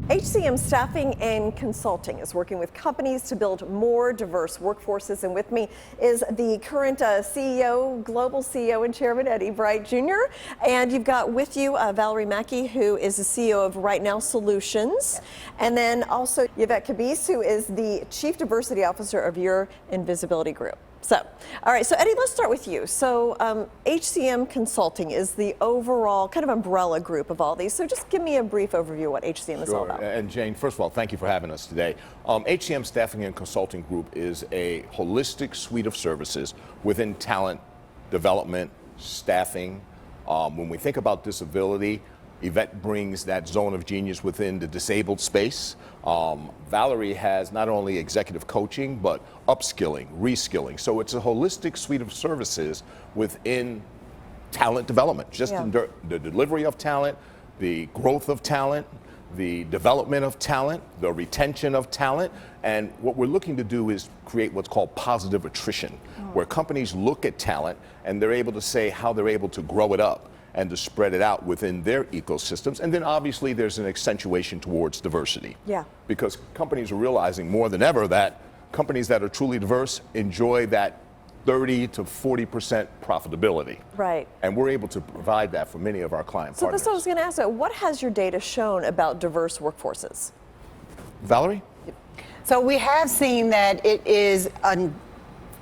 HCM Staffing and Consulting is working with companies to build more diverse workforces. And with me is the current CEO, global CEO and chairman, Eddie Bright Jr. And you've got with you Valarie Mackey, who is the CEO of Right Now Solutions. And then also Yvette, who is the Chief Diversity Officer of your Invisibility Group. So, all right, so Eddie, let's start with you. So HCM Consulting is the overall kind of umbrella group of all these. So just give me a brief overview of what HCM is all about. And Jane, first of all, thank you for having us today. HCM Staffing and Consulting Group is a holistic suite of services within talent development, staffing. When we think about disability, Yvette brings that zone of genius within the disabled space. Valarie has not only executive coaching, but upskilling, reskilling. So it's a holistic suite of services within talent development, just in the delivery of talent, the growth of talent, the development of talent, the retention of talent. And what we're looking to do is create what's called positive attrition, where companies look at talent and they're able to say how they're able to grow it up and to spread it out within their ecosystems. And then obviously there's an accentuation towards diversity. Yeah. Because companies are realizing more than ever that companies that are truly diverse enjoy that 30 to 40% profitability. Right. And we're able to provide that for many of our client partners. So that's what I was gonna ask, what has your data shown about diverse workforces? Valarie? So we have seen that it is an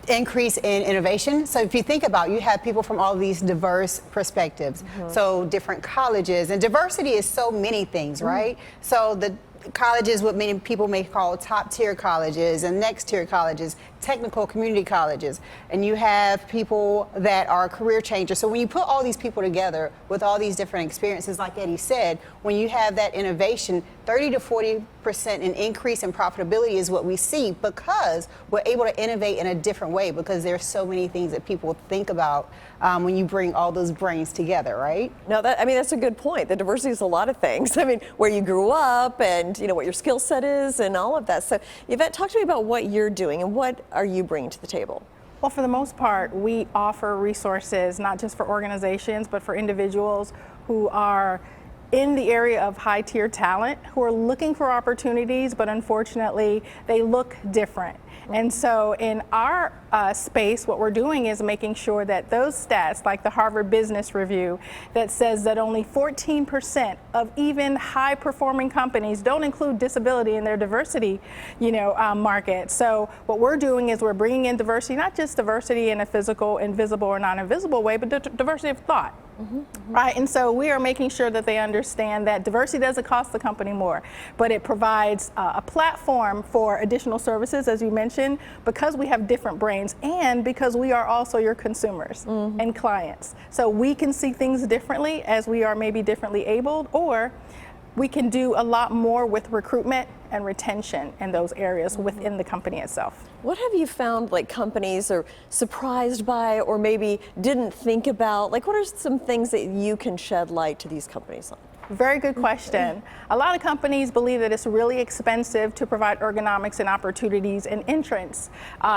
increase in innovation. So if you think about, you have people from all these diverse perspectives, so different colleges, and diversity is so many things, right? So the colleges, what many people may call top tier colleges and next tier colleges, technical community colleges, and you have people that are career changers. So when you put all these people together with all these different experiences, like Eddie said, when you have that innovation, 30 to 40% an increase in profitability is what we see, because we're able to innovate in a different way, because there's so many things that people think about when you bring all those brains together, right? No, that's a good point. The diversity is a lot of things. I mean, where you grew up and what your skill set is and all of that. So Yvette, talk to me about what you're doing and what are you bringing to the table? Well, for the most part, we offer resources not just for organizations, but for individuals who are in the area of high-tier talent, who are looking for opportunities, but unfortunately, they look different. And so in our space, what we're doing is making sure that those stats, like the Harvard Business Review, that says that only 14% of even high-performing companies don't include disability in their diversity, market. So what we're doing is we're bringing in diversity, not just diversity in a physical, invisible, or non-invisible way, but diversity of thought. Right, and so we are making sure that they understand that diversity doesn't cost the company more, but it provides a platform for additional services, as you mentioned, because we have different brains and because we are also your consumers and clients. So we can see things differently as we are maybe differently abled, or we can do a lot more with recruitment and retention in those areas within the company itself. What have you found like companies are surprised by or maybe didn't think about? Like, what are some things that you can shed light to these companies on? Very good question. A lot of companies believe that it's really expensive to provide ergonomics and opportunities and entrance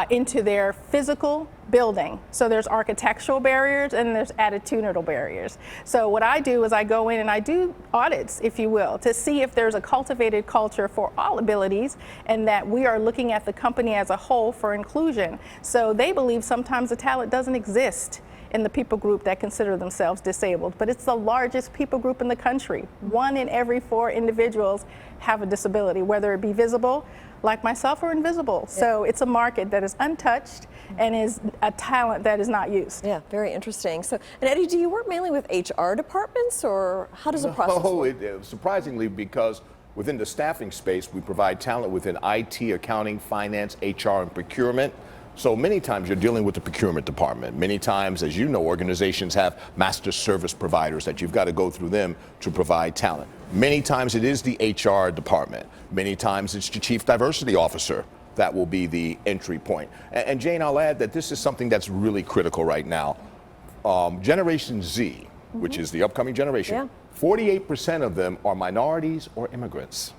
into their physical building. So there's architectural barriers and there's attitudinal barriers. So what I do is I go in and I do audits, if you will, to see if there's a cultivated culture for all abilities and that we are looking at the company as a whole for inclusion. So they believe sometimes the talent doesn't exist in the people group that consider themselves disabled, but it's the largest people group in the country. 1 in every 4 individuals have a disability, whether it be visible, like myself, or invisible. So it's a market that is untouched and is a talent that is not used. Yeah, very interesting. So, and Eddie, do you work mainly with HR departments, or how does the process work? Surprisingly, because within the staffing space, we provide talent within IT, accounting, finance, HR, and procurement. So many times you're dealing with the procurement department. Many times, as you know, organizations have master service providers that you've got to go through them to provide talent. Many times it is the HR department. Many times it's the chief diversity officer that will be the entry point. And Jane, I'll add that this is something that's really critical right now. Generation Z, which is the upcoming generation, 48% of them are minorities or immigrants.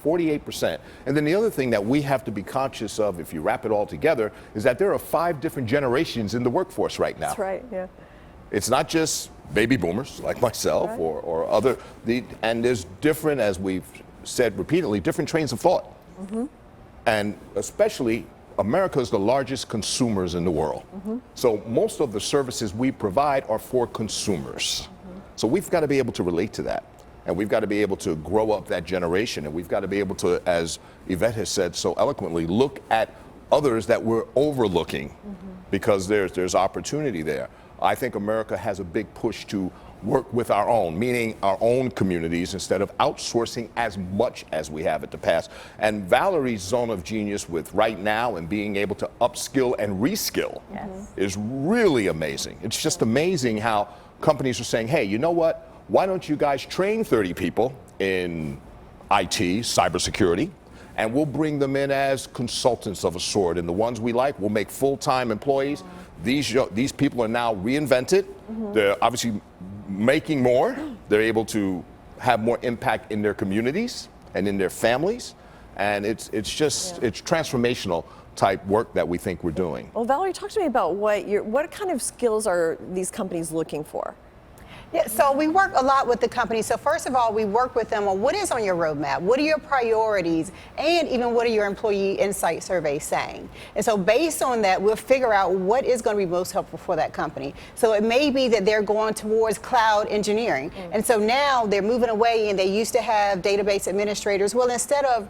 48%. And then the other thing that we have to be conscious of, if you wrap it all together, is that there are 5 different generations in the workforce right now. That's right, yeah. It's not just baby boomers like myself or other, and there's different, as we've said repeatedly, different trains of thought. And especially, America is the largest consumers in the world. So most of the services we provide are for consumers. So we've got to be able to relate to that. And we've got to be able to grow up that generation. And we've got to be able to, as Yvette has said so eloquently, look at others that we're overlooking because there's opportunity there. I think America has a big push to work with our own, meaning our own communities, instead of outsourcing as much as we have in the past. And Valarie's zone of genius with right now and being able to upskill and reskill is really amazing. It's just amazing how companies are saying, hey, you know what? Why don't you guys train 30 people in IT, cybersecurity, and we'll bring them in as consultants of a sort. And the ones we like, we'll make full-time employees. These people are now reinvented. They're obviously making more. They're able to have more impact in their communities and in their families. And it's transformational type work that we think we're doing. Well, Valarie, talk to me about what kind of skills are these companies looking for? Yeah, so we work a lot with the company. So first of all, we work with them on what is on your roadmap, what are your priorities, and even what are your employee insight surveys saying. And so based on that, we'll figure out what is going to be most helpful for that company. So it may be that they're going towards cloud engineering. And so now they're moving away, and they used to have database administrators. Well, instead of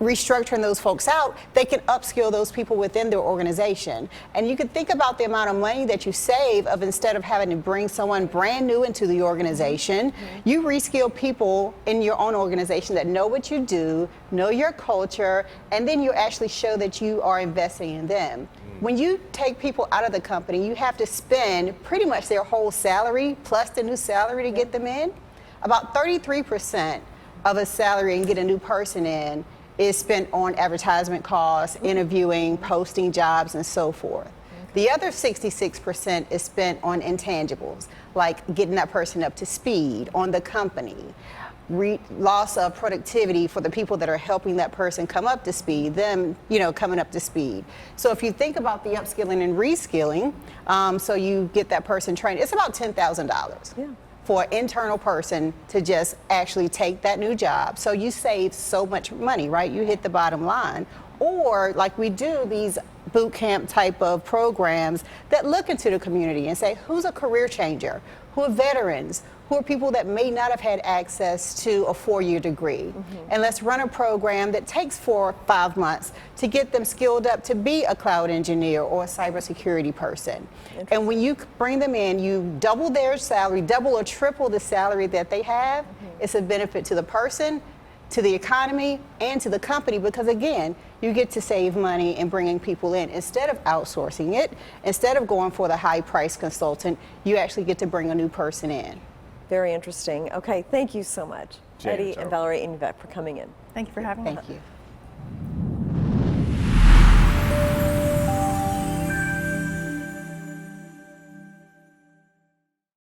restructuring those folks out, they can upskill those people within their organization. And you can think about the amount of money that you save of instead of having to bring someone brand new into the organization, you reskill people in your own organization that know what you do, know your culture, and then you actually show that you are investing in them. When you take people out of the company, you have to spend pretty much their whole salary plus the new salary to get them in. About 33% of a salary and get a new person in is spent on advertisement costs, interviewing, posting jobs, and so forth. The other 66% is spent on intangibles, like getting that person up to speed on the company, loss of productivity for the people that are helping that person come up to speed, them, coming up to speed. So if you think about the upskilling and reskilling, so you get that person trained, it's about $10,000. For an internal person to just actually take that new job. So you save so much money, right? You hit the bottom line. Or like we do these boot camp type of programs that look into the community and say, who's a career changer? Who are veterans? Who are people that may not have had access to a 4-year degree? And let's run a program that takes 4 or 5 months to get them skilled up to be a cloud engineer or a cybersecurity person. And when you bring them in, you double their salary, double or triple the salary that they have. It's a benefit to the person, to the economy, and to the company, because again, you get to save money in bringing people in. Instead of outsourcing it, instead of going for the high price consultant, you actually get to bring a new person in. Very interesting. Okay, thank you so much, Eddie and Valarie and Yvette, for coming in. Thank you for having me. Thank you.